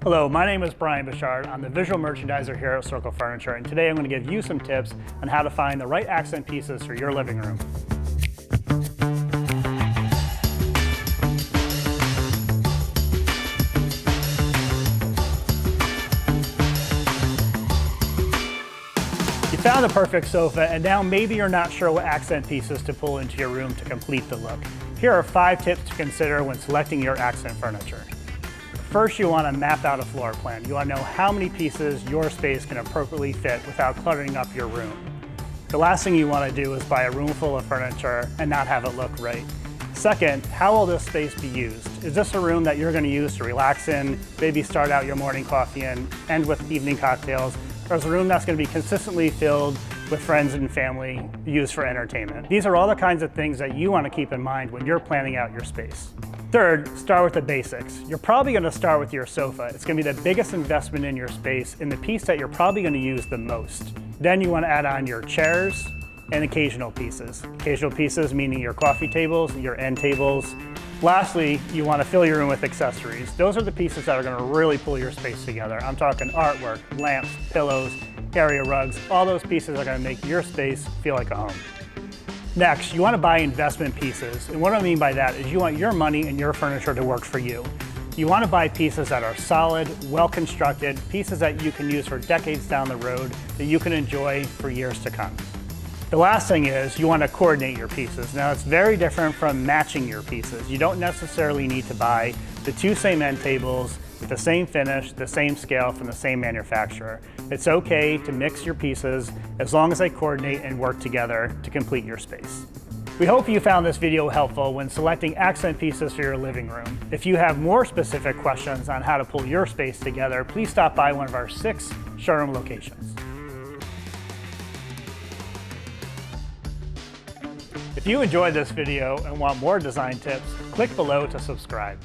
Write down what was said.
Hello, my name is Brian Bouchard. I'm the visual merchandiser here at Circle Furniture, and today I'm going to give you some tips on how to find the right accent pieces for your living room. You found the perfect sofa, and now maybe you're not sure what accent pieces to pull into your room to complete the look. Here are 5 tips to consider when selecting your accent furniture. First, you want to map out a floor plan. You want to know how many pieces your space can appropriately fit without cluttering up your room. The last thing you want to do is buy a room full of furniture and not have it look right. Second, how will this space be used? Is this a room that you're going to use to relax in, maybe start out your morning coffee in, end with evening cocktails, or is a room that's going to be consistently filled with friends and family used for entertainment? These are all the kinds of things that you want to keep in mind when you're planning out your space. Third, start with the basics. You're probably going to start with your sofa. It's going to be the biggest investment in your space and the piece that you're probably going to use the most. Then you want to add on your chairs and occasional pieces. Occasional pieces meaning your coffee tables, your end tables. Lastly, you want to fill your room with accessories. Those are the pieces that are going to really pull your space together. I'm talking artwork, lamps, pillows, area rugs. All those pieces are going to make your space feel like a home. Next, you want to buy investment pieces. And what I mean by that is you want your money and your furniture to work for you. You want to buy pieces that are solid, well-constructed, pieces that you can use for decades down the road, that you can enjoy for years to come. The last thing is you want to coordinate your pieces. Now, it's very different from matching your pieces. You don't necessarily need to buy the 2 same end tables with the same finish, the same scale from the same manufacturer. It's okay to mix your pieces as long as they coordinate and work together to complete your space. We hope you found this video helpful when selecting accent pieces for your living room. If you have more specific questions on how to pull your space together, please stop by one of our 6 showroom locations. If you enjoyed this video and want more design tips, click below to subscribe.